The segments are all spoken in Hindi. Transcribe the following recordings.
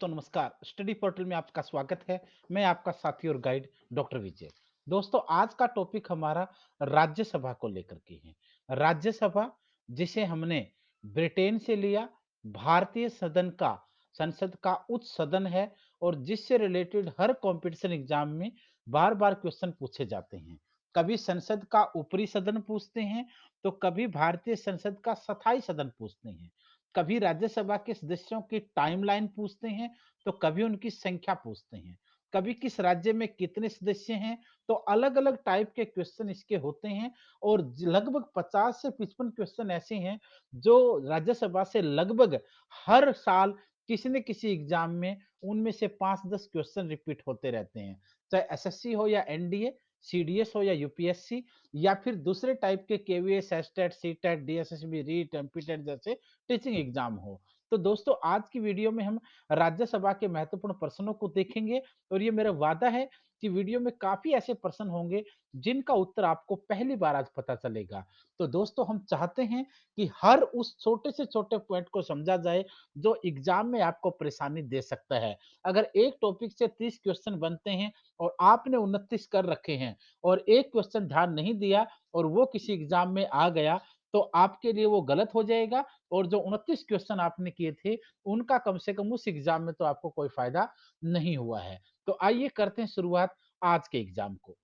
दोस्तों नमस्कार। स्टडी पोर्टल में आपका स्वागत है। मैं आपका साथी और गाइड डॉक्टर विजय। दोस्तों आज का टॉपिक हमारा राज्यसभा को लेकर के है। राज्यसभा जिसे हमने ब्रिटेन से लिया, भारतीय संसद का उच्च सदन है और जिससे रिलेटेड हर कंपटीशन एग्जाम में बार-बार क्वेश्चन पूछे जाते हैं। कभी संसद का ऊपरी सदन पूछते हैं, तो कभी भारतीय संसद का स्थायी सदन पूछते हैं। कभी राज्यसभा के सदस्यों की टाइमलाइन पूछते हैं, तो कभी उनकी संख्या पूछते हैं, कभी किस राज्य में कितने सदस्य हैं, तो अलग-अलग टाइप के क्वेश्चन इसके होते हैं और लगभग 50 से 55 क्वेश्चन ऐसे हैं, जो राज्यसभा से लगभग हर साल किसी न किसी एग्जाम में उनमें से 5-10 क्वेश्चन रिपीट होते रहते हैं। चाहे एसएससी हो या एनडीए, सीडीएस हो या यूपीएससी या फिर दूसरे टाइप के KVS, STET, CTET, DSSB, REET, MPTET जैसे टीचिंग एग्जाम हो। तो दोस्तों आज की वीडियो में हम राज्यसभा के महत्वपूर्ण प्रश्नों को देखेंगे और ये मेरा वादा है कि वीडियो में काफी ऐसे प्रश्न होंगे जिनका उत्तर आपको पहली बार आज पता चलेगा। तो दोस्तों हम चाहते हैं कि हर उस छोटे से छोटे पॉइंट को समझा जाए जो एग्जाम में आपको परेशानी दे सकता है। अगर एक टॉपिक से 30 क्वेश्चन बनते हैं और आपने 29 कर रखे हैं और एक क्वेश्चन ध्यान नहीं दिया और वो किसी एग्जाम में आ गया तो आपके लिए वो गलत हो जाएगा और जो 29 क्वेश्चन आपने किए थे, उनका कम से कम उस एग्जाम में तो आपको कोई फ़ायदा नहीं हुआ है। तो आइए करते हैं शुरुआत आज के एग्जाम को।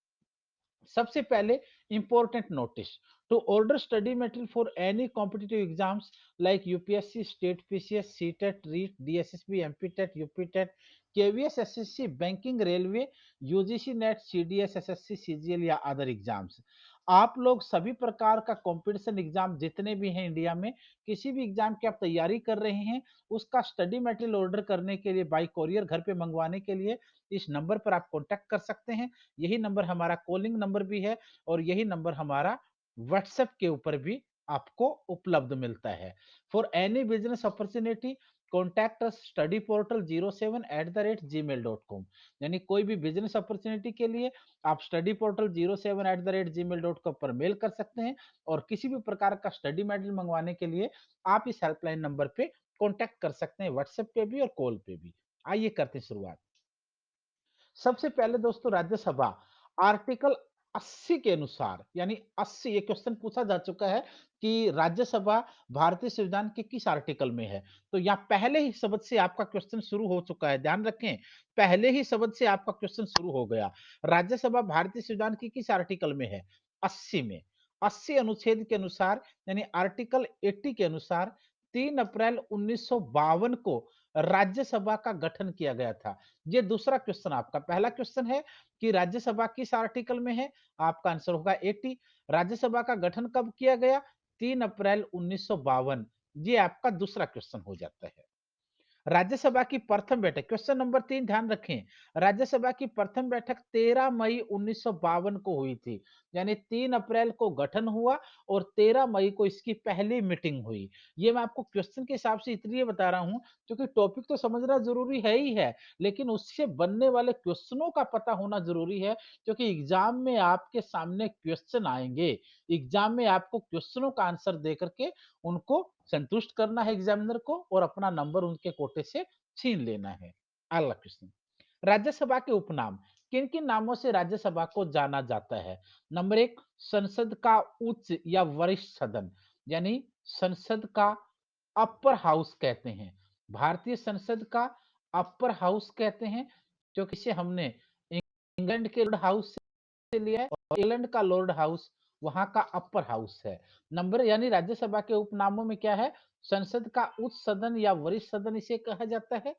सबसे पहले important notice to order study material for any competitive exams like UPSC, state PCS, CTET, REET, DSSB, MPTET, UPTET, KVS, SSC, banking, railway, UGC NET, CDS, SSC, CGL या अदर एग्जाम्स। आप लोग सभी प्रकार का कंपटीशन एग्जाम जितने भी हैं इंडिया में, किसी भी एग्जाम की आप तैयारी कर रहे हैं, उसका स्टडी मटेरियल ऑर्डर करने के लिए बाय कोरियर घर पे मंगवाने के लिए इस नंबर पर आप कॉन्टैक्ट कर सकते हैं। यही नंबर हमारा कॉलिंग नंबर भी है और यही नंबर हमारा व्हाट्सएप के ऊपर भी आपको उपलब्ध मिलता है। For any business opportunity contact us study portal 07@gmail.com। यानी कोई भी बिजनेस अपॉर्चुनिटी के लिए आप स्टडी पोर्टल 07@gmail.com पर मेल कर सकते हैं और किसी भी प्रकार का स्टडी मटेरियल मंगवाने के लिए आप इस हेल्पलाइन नंबर पे कॉन्टैक्ट कर सकते हैं, व्हाट्सएप पे भी और कॉल पे भी। आइए करते हैं शुरुआत। सबसे पहले दोस्तों राज्यसभा आर्टिकल 80 के अनुसार यानी 80 ये क्वेश्चन पूछा जा चुका है कि राज्यसभा भारतीय संविधान के किस आर्टिकल में है। तो यहाँ पहले ही शब्द से आपका क्वेश्चन शुरू हो चुका है, ध्यान रखें। पहले ही शब्द से आपका क्वेश्चन शुरू हो गया। राज्यसभा भारतीय संविधान की किस आर्टिकल में है? 80 में। 80 अनुच्छेद के अनुसार यानी आर्टिकल 80 के अनुसार 3 अप्रैल 1952 को राज्यसभा का गठन किया गया था। ये दूसरा क्वेश्चन आपका। पहला क्वेश्चन है कि राज्यसभा किस आर्टिकल में है? आपका आंसर होगा 80। राज्यसभा का गठन कब किया गया? 3 अप्रैल 1952। ये आपका दूसरा क्वेश्चन हो जाता है। राज्यसभा की प्रथम बैठक क्वेश्चन नंबर 3 ध्यान रखें। राज्यसभा की प्रथम बैठक 13 मई 1952 को हुई थी। यानी 3 अप्रैल को गठन हुआ और 13 मई को इसकी पहली मीटिंग हुई। ये मैं आपको क्वेश्चन के हिसाब से इसलिए बता रहा हूं क्योंकि टॉपिक तो समझना जरूरी है ही है, लेकिन उससे बनने वाले क्वेश्चनों का पता होना जरूरी है क्योंकि एग्जाम में आपके सामने क्वेश्चन आएंगे। एग्जाम में आपको क्वेश्चनों का आंसर दे करके उनको संतुष्ट करना है एग्जामिनर को और अपना नंबर उनके कोटे से छीन लेना है। अगला क्वेश्चन, राज्यसभा के उपनाम किन किन नामों से राज्यसभा को जाना जाता है? नंबर एक, संसद का उच्च या वरिष्ठ सदन यानी संसद का अपर हाउस कहते हैं। भारतीय संसद का अपर हाउस कहते हैं क्योंकि इसे हमने इंग्लैंड के लॉर्ड हाउस से लिया है और इंग्लैंड का लॉर्ड हाउस वहां का अपर हाउस है। नंबर यानी राज्यसभा के उपनामों में क्या है? संसद का उच्च सदन या वरिष्ठ सदन इसे कहा जाता है।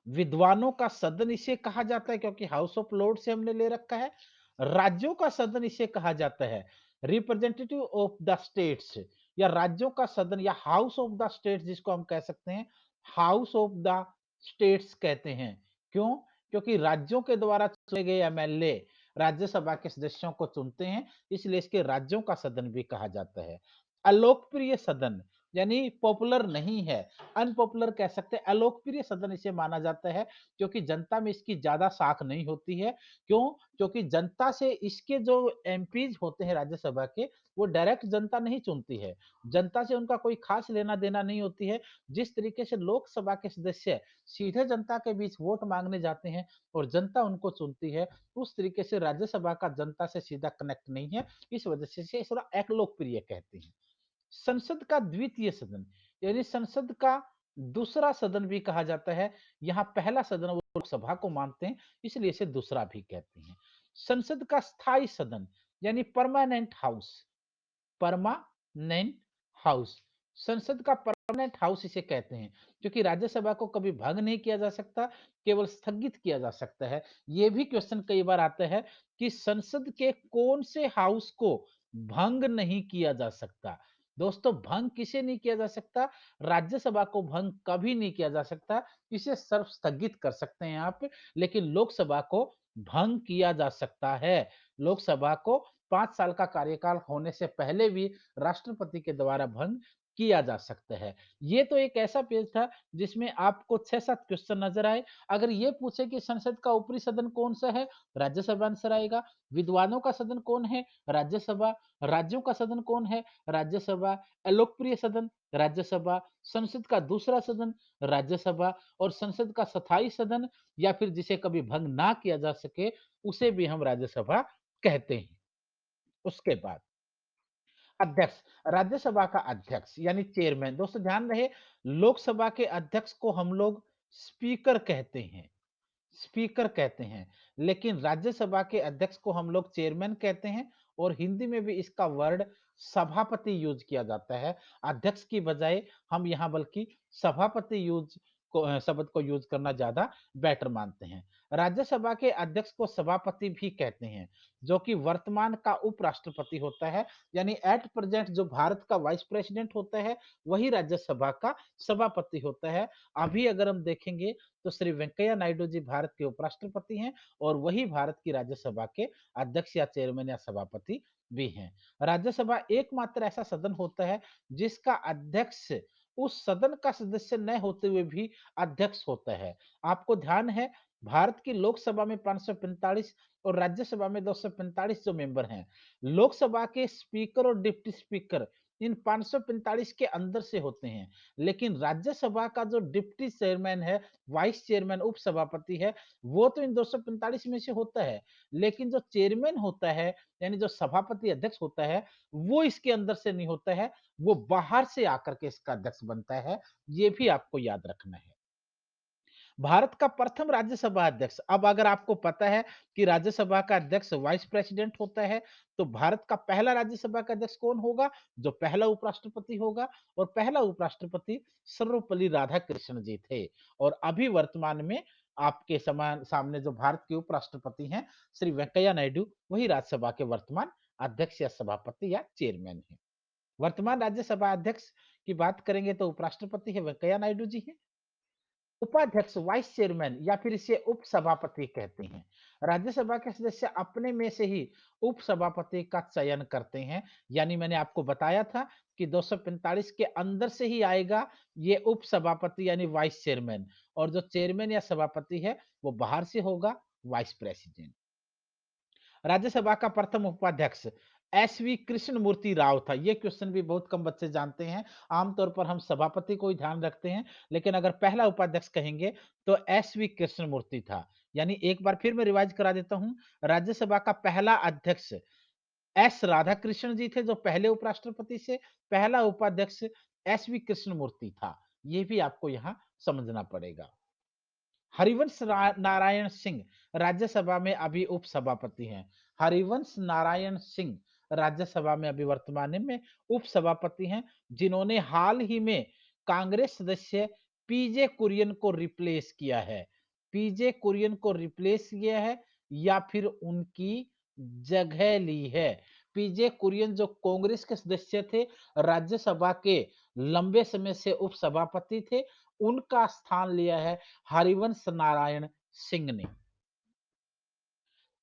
विद्वानों का सदन इसे कहा जाता है क्योंकि हाउस ऑफ लॉर्ड से हमने ले रखा है। राज्यों का सदन इसे कहा जाता है। रिप्रेजेंटेटिव ऑफ द स्टेट्स या राज्यों का सदन या हाउस ऑफ द स्टेट्स जिसको हम कह सकते हैं, हाउस ऑफ द स्टेट्स कहते हैं। क्यों? क्योंकि राज्यों के द्वारा चुने गए एमएलए राज्यसभा के सदस्यों को चुनते हैं, इसलिए इसके राज्यों का सदन भी कहा जाता है। अलोकप्रिय सदन यानी पॉपुलर नहीं है, अनपॉपुलर कह सकते हैं, अलोकप्रिय सदन इसे माना जाता है क्योंकि जनता में इसकी ज़्यादा साख नहीं होती है। क्यों? क्योंकि जनता से इसके जो एमपीज़ होते हैं राज्यसभा के, वो डायरेक्ट जनता नहीं चुनती है। जनता से उनका कोई खास लेना-देना नहीं होती है। जिस तरीके से लोकसभा के सदस्य सीधे जनता के बीच वोट माँगने जाते हैं और जनता उनको चुनती है, उस तरीके से राज्यसभा का जनता से सीधा कनेक्ट नहीं है। इस वजह से इसे थोड़ा अलोकप्रिय कहते हैं। संसद का द्वितीय सदन, यानी संसद का दूसरा सदन भी कहा जाता है। यहाँ पहला सदन वो लोकसभा को मानते हैं, इसलिए इसे दूसरा भी कहते हैं। संसद का स्थायी सदन, यानी परमानेंट हाउस, परमानेंट हाउस, संसद का परमानेंट हाउस इसे कहते हैं, क्योंकि राज्यसभा को कभी भंग नहीं किया जा सकता, केवल स्थगित किया जा सकता है। ये भी क्वेश्चन कई बार आता है कि संसद के कौन से हाउस को भंग नहीं किया जा सकता। दोस्तों, भंग किसे नहीं किया जा सकता? राज्यसभा को भंग कभी नहीं किया जा सकता। इसे सिर्फ स्थगित कर सकते हैं आप, लेकिन लोकसभा को भंग किया जा सकता है। लोकसभा को 5 साल का कार्यकाल होने से पहले भी राष्ट्रपति के द्वारा भंग किया जा सकता है। ये तो एक ऐसा पेज था जिसमें आपको 6-7 क्वेश्चन नज़र आए। अगर ये पूछे कि संसद का ऊपरी सदन कौन-सा है? राज्यसभा आंसर आएगा। विद्वानों का सदन कौन है? राज्यसभा। राज्यों का सदन कौन है? राज्यसभा। अलोकप्रिय सदन? राज्यसभा। संसद का दूसरा सदन? राज्यसभा। और संसद का स्थायी सदन या फिर जिसे कभी भंग ना किया जा सके, उसे भी हम राज्यसभा कहते हैं। उसके बाद अध्यक्ष, राज्यसभा का अध्यक्ष यानी चेयरमैन। दोस्तों ध्यान रहे, लोकसभा के अध्यक्ष को हम लोग स्पीकर कहते हैं, स्पीकर कहते हैं, लेकिन राज्यसभा के अध्यक्ष को हम लोग चेयरमैन कहते हैं और हिंदी में भी इसका वर्ड सभापति यूज किया जाता है। अध्यक्ष की बजाय हम यहाँ बल्कि सभापति शब्द को यूज करना ज्यादा बेटर मानते हैं। राज्यसभा के अध्यक्ष को सभापति भी कहते हैं, जो कि वर्तमान का उपराष्ट्रपति होता है। यानी एट प्रेजेंट जो भारत का वाइस प्रेसिडेंट होता है, वही राज्यसभा का सभापति होता है। अभी अगर हम देखेंगे तो श्री वेंकैया नायडू जी भारत के उपराष्ट्रपति हैं और वही भारत की राज्यसभा के अध्यक्ष या चेयरमैन या सभापति भी हैं। राज्यसभा एकमात्र ऐसा सदन होता है जिसका अध्यक्ष उस सदन का सदस्य न होते हुए भी अध्यक्ष होता है। आपको ध्यान है, भारत की लोकसभा में 545 और राज्यसभा में 245 जो मेंबर हैं। लोकसभा के स्पीकर और डिप्टी स्पीकर इन 545 के अंदर से होते हैं, लेकिन राज्यसभा का जो डिप्टी चेयरमैन है, वाइस चेयरमैन, उपसभापति है, वो तो इन 245 में से होता है। लेकिन जो चेयरमैन होता है, यानी जो सभापति अध्यक्ष होता है, वो इसके अंदर से नहीं होता है, वो बाहर से आकर के इसका अध्यक्ष बनता है। ये भी आपको याद रखना है। भारत का प्रथम राज्यसभा अध्यक्ष, अब अगर आपको पता है कि राज्यसभा का अध्यक्ष वाइस प्रेसिडेंट होता है, तो भारत का पहला राज्यसभा का अध्यक्ष कौन होगा? जो पहला उपराष्ट्रपति होगा और पहला उपराष्ट्रपति सर्वपल्ली राधाकृष्ण जी थे। और अभी वर्तमान में आपके समान सामने जो भारत के उपराष्ट्रपति हैं, श्री वेंकैया नायडू, वही राज्यसभा के वर्तमान अध्यक्ष या सभापति या चेयरमैन है। वर्तमान राज्यसभा अध्यक्ष की बात करेंगे तो उपराष्ट्रपति है वेंकैया नायडू जी हैं। उपाध्यक्ष, वाइस चेयरमैन या फिर इसे उपसभापति कहते हैं। राज्यसभा के सदस्य अपने में से ही उपसभापति का चयन करते हैं। यानी मैंने आपको बताया था कि 245 के अंदर से ही आएगा ये उपसभापति यानी वाइस चेयरमैन, और जो चेयरमैन या सभापति है वो बाहर से होगा, वाइस प्रेसिडेंट। राज्यसभा का प्रथम उपाध्यक्ष एसवी कृष्णमूर्ति राव था। ये क्वेश्चन भी बहुत कम बच्चे जानते हैं। आमतौर पर हम सभापति को ही ध्यान रखते हैं, लेकिन अगर पहला उपाध्यक्ष कहेंगे तो एसवी कृष्णमूर्ति था। यानी एक बार फिर मैं रिवाइज करा देता हूं, राज्यसभा का पहला अध्यक्ष एस राधाकृष्ण जी थे जो पहले उपराष्ट्रपति से, पहला उपाध्यक्ष एसवी कृष्णमूर्ति था। ये भी आपको यहाँ समझना पड़ेगा। हरिवंश नारायण सिंह राज्यसभा में अभी उपसभापति हैं। हरिवंश नारायण सिंह राज्यसभा में अभी वर्तमान में उपसभापति हैं, जिन्होंने हाल ही में कांग्रेस सदस्य पीजे कुरियन को रिप्लेस किया है। पीजे कुरियन को रिप्लेस किया है या फिर उनकी जगह ली है। पीजे कुरियन जो कांग्रेस के सदस्य थे, राज्यसभा के लंबे समय से उपसभापति थे, उनका स्थान लिया है हरिवंश नारायण सिंह ने।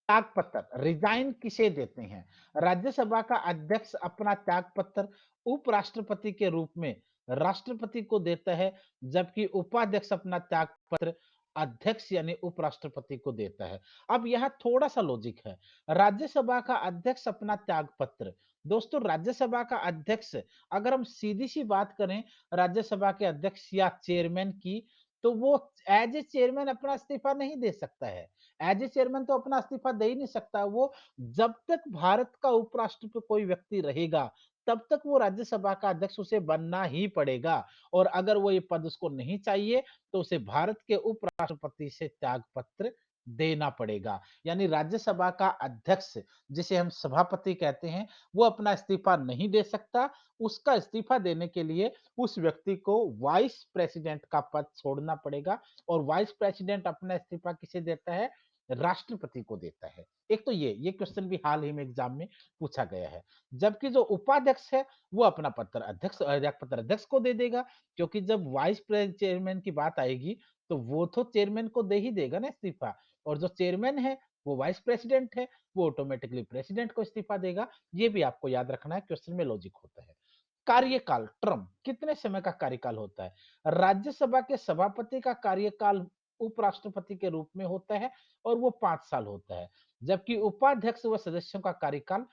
त्यागपत्र रिजाइन किसे देते हैं? राज्यसभा का अध्यक्ष अपना त्यागपत्र उपराष्ट्रपति के रूप में राष्ट्रपति को देता है, जबकि उपाध्यक्ष अपना त्याग पत्र अध्यक्ष यानी उपराष्ट्रपति को देता है। अब यहाँ थोड़ा-सा लॉजिक है। राज्यसभा का अध्यक्ष अपना त्याग पत्र, दोस्तों राज्यसभा का अध्यक्ष, अगर हम सीधी-सी बात करें राज्यसभा के अध्यक्ष या चेयरमैन की, तो वो एज़ ए चेयरमैन अपना इस्तीफा नहीं दे सकता है। एज़ ए चेयरमैन तो अपना इस्तीफा दे ही नहीं सकता। वो जब तक भारत का उपराष्ट्रपति कोई व्यक्ति रहेगा, तब तक वो राज्यसभा का अध्यक्ष उसे बनना ही पड़ेगा और अगर वो ये पद उसको नहीं चाहिए, तो उसे भारत के उपराष्ट्रपति से त्याग पत्र देना पड़ेगा। यानी राज्यसभा का अध्यक्ष, जिसे हम सभापति कहते हैं, वो अपना इस्तीफा नहीं दे सकता। उसका इस्तीफा देने के लिए उस व्यक्ति को वाइस प्रेसिडेंट का पद छोड़ना पड़ेगा और वाइस प्रेसिडेंट अपना इस्तीफा किसे देता है? राष्ट्रपति को देता है। एक तो ये क्वेश्चन भी हाल ही में एग्जाम में पूछा गया है। जबकि जो उपाध्यक्ष है, वो अपना पत्र त्याग पत्र अध्यक्ष को दे देगा, क्योंकि जब चेयरमैन की बात आएगी, तो वो तो चेयरमैन को दे ही देगा ना इस्तीफा और जो चेयरमैन है, वो वाइस प्रेसिडेंट है, वो ऑटोमेटिकली प्रेसिडेंट को इस्तीफा देगा। ये भी आपको याद रखना है, क्वेश्चन में लॉजिक होता है। कार्यकाल टर्म कितने समय का कार्यकाल होता है? राज्यसभा के सभापति का कार्यकाल उपराष्ट्रपति के रूप में होता है और वो 5 साल होता है, जबकि उपाध्यक्ष व सदस्यों का कार्यकाल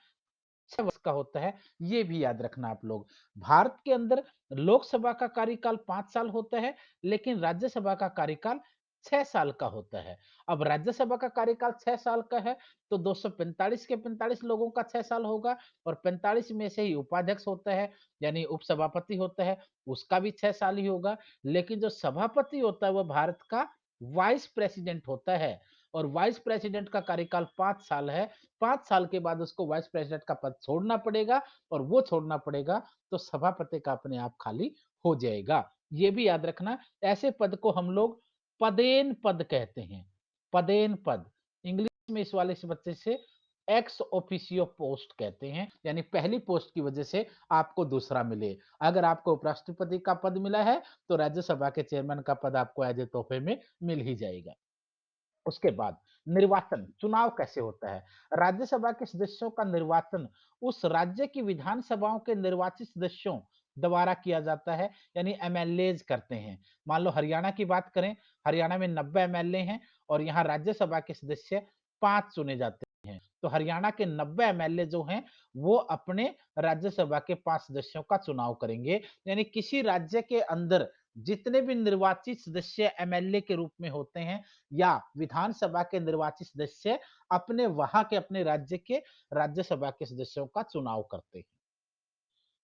6 वर्ष का होता है, ये भी याद रखना आप लोग। भारत के अंदर लोकसभा का कार्यकाल 5 साल होता है, लेकिन राज्यसभा का कार्यकाल 6 साल का होता है। अब राज्यसभा का कार्यकाल 6 साल का है, तो 245 के 45 लोगों का 6 साल होगा और 45 में से ही उपाध्यक्ष होता है, यानी उपसभापति होता है, उसका भी 6 साल ही होगा। लेकिन जो सभापति होता है, वो भारत का वाइस प्रेसिडेंट होता है और वाइस प्रेसिडेंट का कार्यकाल 5 साल है। 5 साल के बाद उसको वाइस प्रेसिडेंट का पद छोड़ना पड़ेगा और वो छोड़ना पड़ेगा तो सभापति का अपने आप खाली हो जाएगा। ये भी याद रखना, ऐसे पद को हम लोग पदेन पद कहते हैं। पदेन पद, इंग्लिश में इस वाले से बच्चे से एक्स ऑफिशियो पोस्ट कहते हैं, यानी पहली पोस्ट की वजह से आपको दूसरा मिले। अगर आपको उपराष्ट्रपति का पद मिला है, तो राज्यसभा के चेयरमैन का पद आपको एज ए तोहफे में मिल ही जाएगा। उसके बाद निर्वाचन, चुनाव कैसे होता है? राज्यसभा के सदस्यों का निर्वाचन उस राज्य की विधानसभाओं के निर्वाचित सदस्यों द्वारा किया जाता है, यानी एमएलएज करते हैं। मान लो हरियाणा की बात करें, हरियाणा में 90 एमएलए हैं और यहाँ राज्यसभा के सदस्य 5 चुने जाते हैं। तो हरियाणा के 90 एमएलए जो हैं, वो अपने राज्यसभा के 5 सदस्यों का चुनाव करेंगे। यानी किसी राज्य के अंदर जितने भी निर्वाचित सदस्य एमएलए के रूप में होते हैं, या विधानसभा के निर्वाचित सदस्य अपने वहां के अपने राज्य के राज्यसभा के सदस्यों का चुनाव करते हैं।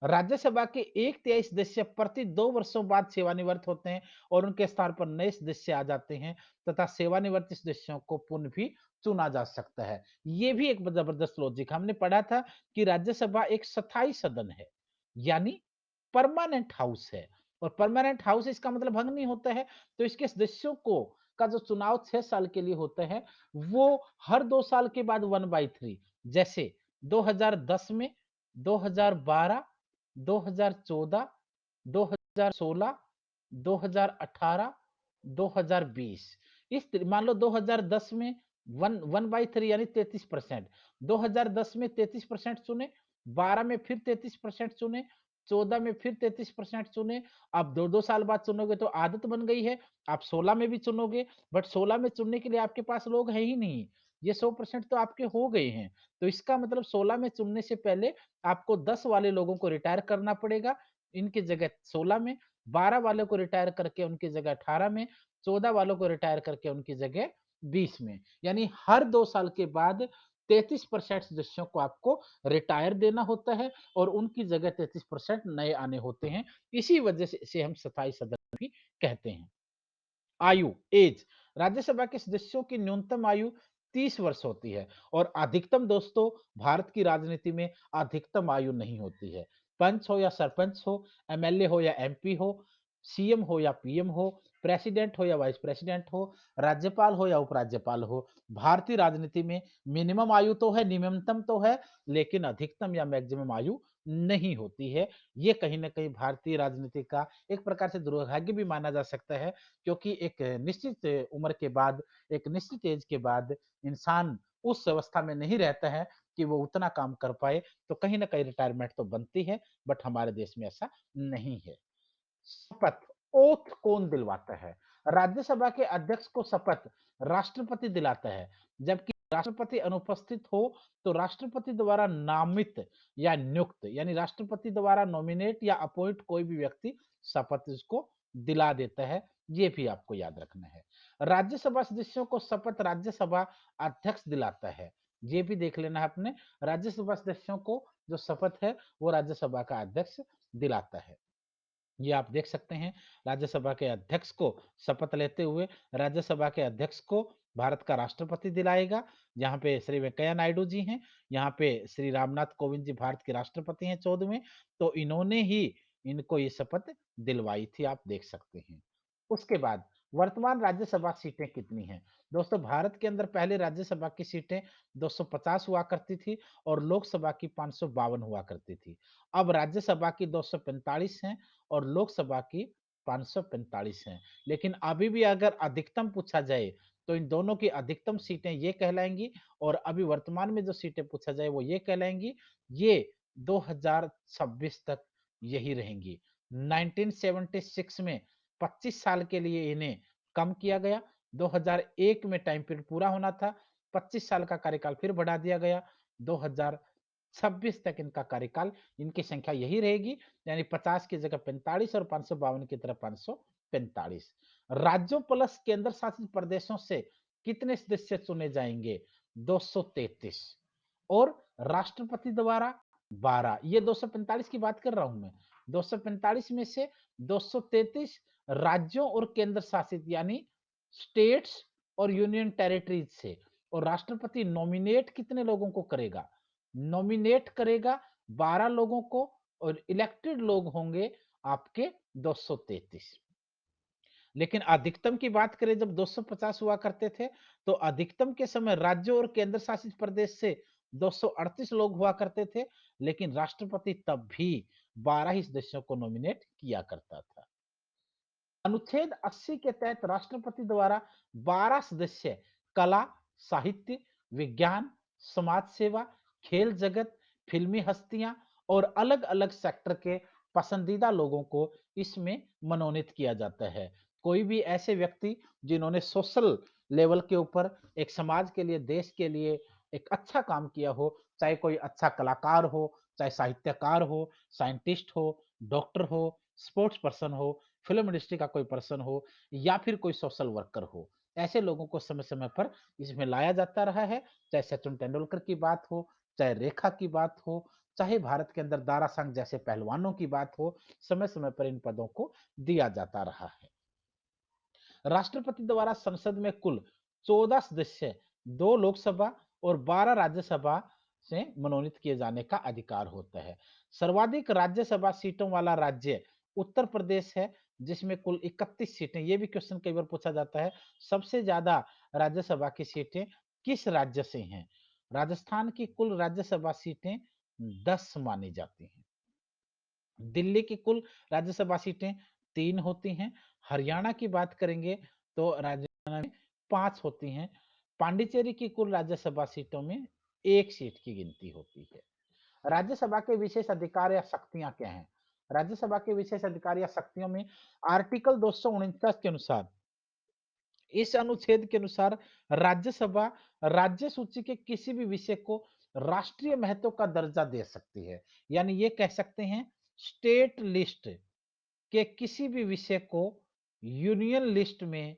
राज्यसभा के 1/3 सदस्य प्रति 2 वर्षों बाद सेवानिवृत्त होते हैं और उनके स्थान पर नए सदस्य आ जाते हैं तथा सेवानिवृत्त सदस्यों को पुनः भी चुना जा सकता है। ये भी एक जबरदस्त लॉजिक हमने पढ़ा था कि राज्यसभा एक स्थायी सदन है, यानी परमानेंट हाउस है और परमानेंट हाउस इसका मतलब भंग नहीं होता है, तो इसके सदस्यों को का जो चुनाव 6 साल के लिए होता है, वो हर 2 साल के बाद 1/3 जैसे 2010 में, 2012, 2014, 2016, 2018, 2020 मान लो 2010 में 1/3 यानी 33%, 2010 में 33% चुने, 12 में फिर 33% चुने, 14 में फिर 33% चुने। अब 2-2 साल बाद चुनोगे तो आदत बन गई है, आप 16 में भी चुनोगे, बट 16 में चुनने के लिए आपके पास लोग हैं ही नहीं। ये 100% तो आपके हो गए हैं। तो इसका मतलब 16 में चुनने से पहले आपको 10 वाले लोगों को रिटायर करना पड़ेगा, इनकी जगह 16 में, 12 वालों को रिटायर करके उनकी जगह 18 में, 14 वालों को रिटायर करके उनकी जगह 20 में। यानी हर 2 साल के बाद 33% सदस्यों को आपको रिटायर देना होता है और उनकी जगह 33% नए आने होते हैं। इसी वजह से इसे हम स्थायी सदन भी कहते हैं। आयु, एज, राज्यसभा के सदस्यों की न्यूनतम आयु 30 वर्ष होती है और अधिकतम दोस्तों भारत की राजनीति में अधिकतम आयु नहीं होती है। पंच हो या सरपंच हो, एमएलए हो या एमपी हो, सीएम हो या पीएम हो, प्रेसिडेंट हो या वाइस प्रेसिडेंट हो, राज्यपाल हो या उपराज्यपाल हो, भारतीय राजनीति में मिनिमम आयु तो है, न्यूनतम तो है, लेकिन अधिकतम या मैक्सिमम आयु नहीं होती है। ये कहीं ना कहीं भारतीय राजनीति का एक प्रकार से दुर्भाग्य भी माना जा सकता है, क्योंकि एक निश्चित उम्र के बाद, एक निश्चित एज के बाद इंसान उस अवस्था में नहीं रहता है कि वो उतना काम कर पाए, तो कहीं न कहीं रिटायरमेंट तो बनती है, बट हमारे देश में ऐसा नहीं है। शपथ, ओथ कौन दिलवाता है? राज्यसभा के अध्यक्ष को शपथ राष्ट्रपति दिलाता है, जबकि राष्ट्रपति अनुपस्थित हो तो राष्ट्रपति द्वारा नामित या नियुक्त यानी राष्ट्रपति द्वारा नॉमिनेट या अपॉइंट कोई भी व्यक्ति शपथ इसको दिला देता है, ये भी आपको याद रखना है। राज्यसभा सदस्यों को शपथ राज्यसभा अध्यक्ष दिलाता है, ये भी देख लेना है आपने। राज्यसभा सदस्यों को जो शपथ है वो राज्यसभा का अध्यक्ष दिलाता है। ये आप देख सकते हैं राज्यसभा के अध्यक्ष को शपथ लेते हुए राज्यसभा के अध्यक्ष को भारत का राष्ट्रपति दिलाएगा। यहाँ पे श्री वेंकैया नायडू जी हैं, यहाँ पे श्री रामनाथ कोविंद जी भारत के राष्ट्रपति हैं 14वें, तो इन्होंने ही इनको ये शपथ दिलवाई थी, आप देख सकते हैं। उसके बाद वर्तमान राज्यसभा सीटें कितनी हैं? दोस्तों भारत के अंदर पहले राज्यसभा की सीटें 250 हुआ करती थी और लोकसभा की 552 हुआ करती थी। अब राज्यसभा की 245 हैं और लोकसभा की 545 हैं। लेकिन अभी भी अगर अधिकतम पूछा जाए, तो इन दोनों की अधिकतम सीटें ये कहलाएँगी और अभी वर्तमान में जो सीटें पूछा जाए वो ये कहलाएँगी, ये 2026 तक यही रहेंगी। 1976 में 25 साल के लिए इन्हें कम किया गया, 2001 में टाइम पीरियड पूरा होना था, 25 साल का कार्यकाल फिर बढ़ा दिया गया, 2026 तक इनका कार्यकाल इनकी संख्या यही रहेगी यानी 50 की जगह 45 और 552 की तरफ 545। राज्यों प्लस केंद्र शासित प्रदेशों से कितने सदस्य चुने जाएंगे? 233 और राष्ट्रपति द्वारा 12। ये 245 की बात कर रहा हूं मैं। 245 में से 233 राज्यों और केंद्र शासित यानी स्टेट्स और यूनियन टेरिटरीज से और राष्ट्रपति नॉमिनेट कितने लोगों को करेगा? नॉमिनेट करेगा 12 लोगों को और इलेक्टेड लोग होंगे आपके 233। लेकिन अधिकतम की बात करें जब 250 हुआ करते थे, तो अधिकतम के समय राज्यों और केंद्र शासित प्रदेश से 238 लोग हुआ करते थे, लेकिन राष्ट्रपति तब भी 12 ही सदस्यों को नॉमिनेट किया करता था। अनुच्छेद 80 के तहत राष्ट्रपति द्वारा 12 सदस्य कला, साहित्य, विज्ञान, समाज सेवा, खेल जगत, फिल्मी हस्तियां और अलग-अलग सेक्टर के पसंदीदा लोगों को इसमें मनोनीत किया जाता है। कोई भी ऐसे व्यक्ति जिन्होंने सोशल लेवल के ऊपर एक समाज के लिए, देश के लिए एक अच्छा काम किया हो, चाहे कोई अच्छा कलाकार हो, चाहे साहित्यकार हो, साइंटिस्ट हो, डॉक्टर हो, स्पोर्ट्स पर्सन हो, फिल्म इंडस्ट्री का कोई पर्सन हो या फिर कोई सोशल वर्कर हो, ऐसे लोगों को समय-समय पर इसमें लाया जाता रहा है। चाहे सचिन तेंदुलकर की बात हो, चाहे रेखा की बात हो, चाहे भारत के अंदर दारा संघ जैसे पहलवानों की बात हो, समय-समय पर इन पदों को दिया जाता रहा है। राष्ट्रपति द्वारा संसद में कुल 14 सदस्य, 2 लोकसभा और 12 राज्यसभा से मनोनीत किए जाने का अधिकार होता है। सर्वाधिक राज्यसभा सीटों वाला राज्य उत्तर प्रदेश है, जिसमें कुल 31 सीटें। ये भी क्वेश्चन कई बार पूछा जाता है, सबसे ज्यादा राज्यसभा की सीटें किस राज्य से हैं? राजस्थान की कुल राज्यसभा सीटें 10 मानी जाती हैं। दिल्ली की कुल राज्यसभा सीटें 3 होती हैं। हरियाणा की बात करेंगे तो हरियाणा में 5 होती हैं। पांडिचेरी की कुल राज्यसभा सीटों में 1 सीट की गिनती होती है। राज्यसभा के विशेष अधिकार या शक्तियां क्या हैं? राज्यसभा के विशेष अधिकार या शक्तियों में आर्टिकल 249 के अनुसार, इस अनुच्छेद के अनुसार राज्यसभा राज्य सूची के किसी भी विषय को राष्ट्रीय महत्व का दर्जा दे सकती है। यानी ये कह सकते हैं स्टेट लिस्ट के किसी भी विषय को यूनियन लिस्ट में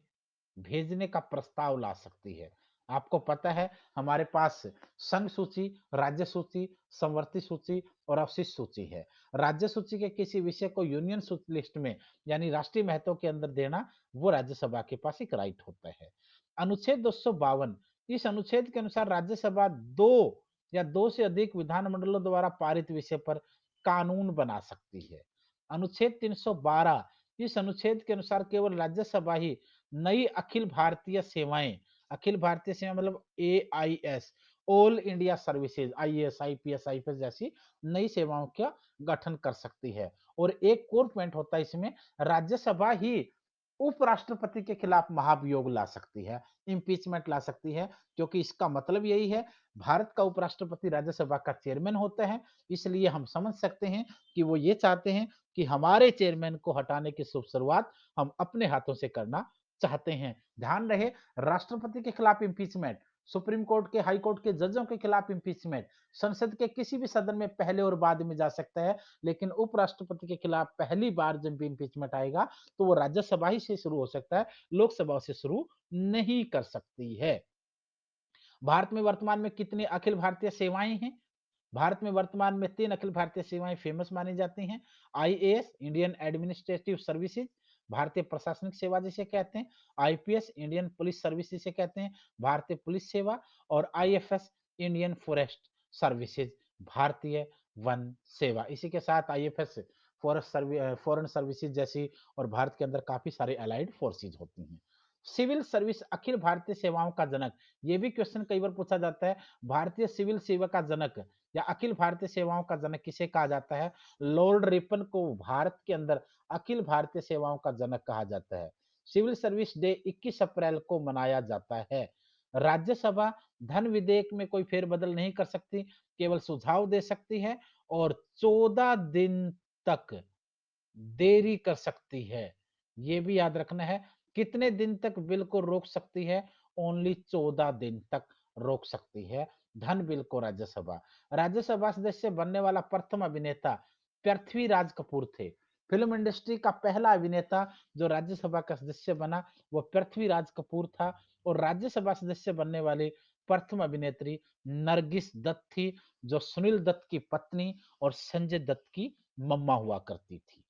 भेजने का प्रस्ताव ला सकती है। आपको पता है हमारे पास संघ सूची, राज्य सूची, समवर्ती सूची और अवशिष्ट सूची है। राज्य सूची के किसी विषय को यूनियन लिस्ट में यानी राष्ट्रीय महत्व के अंदर देना वो राज्यसभा के पास एक राइट होता है। अनुच्छेद 252, इस अनुच्छेद के अनुसार राज्यसभा 2 या 2 से अधिक विधानमंडलों द्वारा पारित विषय पर कानून बना सकती है। अनुच्छेद 312, इस अनुच्छेद के अनुसार केवल राज्यसभा ही नई अखिल भारतीय सेवा मतलब AIS, all India services, IAS, IPS, IFS जैसी नई सेवाओं का गठन कर सकती है। और एक और पॉइंट होता है इसमें, राज्यसभा ही उपराष्ट्रपति के खिलाफ महाभियोग ला सकती है, इम्पीचमेंट ला सकती है, क्योंकि इसका मतलब यही है, भारत का उपराष्ट्रपति राज्यसभा का चेयरमैन होता है, इसलिए हम समझ सकते हैं कि वो ये चाहते हैं कि हमारे चेयरमैन को हटाने की शुभ शुरुआत हम अपने हाथों से करना चाहते हैं। ध्यान रहे, राष्ट्रपति के खिलाफ इम्पीचमेंट, सुप्रीम कोर्ट के, हाई कोर्ट के जजों के खिलाफ इम्पीचमेंट, संसद के किसी भी सदन में पहले और बाद में जा सकता है, लेकिन उपराष्ट्रपति के खिलाफ पहली बार जब भी इम्पीचमेंट आएगा, तो वो राज्यसभा ही से शुरू हो सकता है, लोकसभा से शुरू नहीं कर सकती है। भारत में वर्तमान में कितनी अखिल भारतीय सेवाएं हैं? भारत में वर्तमान में 3 अखिल भारतीय सेवाएं फेमस मानी जाती हैं। आईएएस, इंडियन एडमिनिस्ट्रेटिव सर्विसेज, भारतीय प्रशासनिक सेवा जिसे कहते हैं। आईपीएस, इंडियन पुलिस सर्विस जिसे कहते हैं, भारतीय पुलिस सेवा। और आईएफएस, इंडियन फॉरेस्ट सर्विसेज, भारतीय वन सेवा। इसी के साथ आईएफएस, फॉरेन सर्विसेज जैसी, और भारत के अंदर काफी सारे अलाइड फोर्सेज होती हैं। सिविल सर्विस, अखिल भारतीय सेवाओं का जनक, ये भी क्वेश्चन कई बार पूछा जाता है। भारतीय सिविल सेवा का जनक या अखिल भारतीय सेवाओं का जनक किसे कहा जाता है? लॉर्ड रिपन को भारत के अंदर अखिल भारतीय सेवाओं का जनक कहा जाता है। सिविल सर्विस डे 21 अप्रैल को मनाया जाता है। राज्यसभा धन विधेयक में कोई फेरबदल नहीं कर सकती, केवल सुझाव दे सकती है, और 14 दिन तक देरी कर सकती है। ये भी याद रखना है, कितने दिन तक बिल को रोक सकती है? ओनली 14 दिन तक रोक सकती है धन बिल को राज्यसभा। राज्यसभा सदस्य बनने वाला प्रथम अभिनेता पृथ्वीराज कपूर थे। फिल्म इंडस्ट्री का पहला अभिनेता जो राज्यसभा का सदस्य बना, वो पृथ्वीराज कपूर था। और राज्यसभा सदस्य बनने वाली प्रथम अभिनेत्री नरगिस दत्त थी, जो सुनील दत्त की पत्नी और संजय दत्त की मम्मा हुआ करती थी।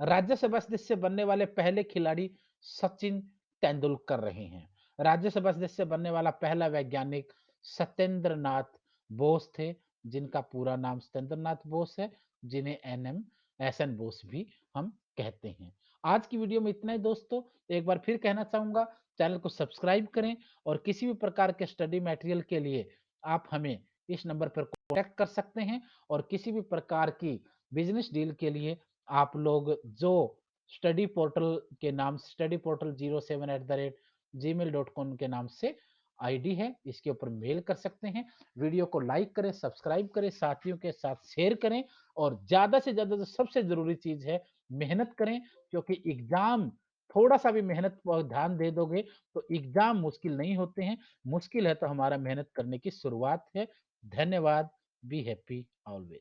राज्यसभा सदस्य बनने वाले पहले खिलाड़ी सचिन तेंदुलकर रहे हैं। राज्यसभा सदस्य बनने वाला पहला वैज्ञानिक सत्येंद्र नाथ बोस थे, जिनका पूरा नाम सत्येंद्र नाथ बोस है, जिन्हें एनएम एसएन बोस भी हम कहते हैं। आज की वीडियो में इतना ही दोस्तों। एक बार फिर कहना चाहूंगा, चैनल को सब्सक्राइब करें, और किसी भी प्रकार के स्टडी मटेरियल के लिए आप हमें इस नंबर पर कॉन्टैक्ट कर सकते हैं। और किसी भी प्रकार की बिजनेस डील के लिए आप लोग जो स्टडी पोर्टल के नाम, स्टडी पोर्टल 07@gmail.com के नाम से आईडी है, इसके ऊपर मेल कर सकते हैं। वीडियो को लाइक करें, सब्सक्राइब करें, साथियों के साथ शेयर करें, और ज्यादा से ज्यादा जो सबसे जरूरी चीज है, मेहनत करें, क्योंकि एग्जाम, थोड़ा सा भी मेहनत पर ध्यान दे दोगे तो एग्जाम मुश्किल नहीं होते हैं। मुश्किल है तो हमारा मेहनत करने की शुरुआत है। धन्यवाद। Be happy always.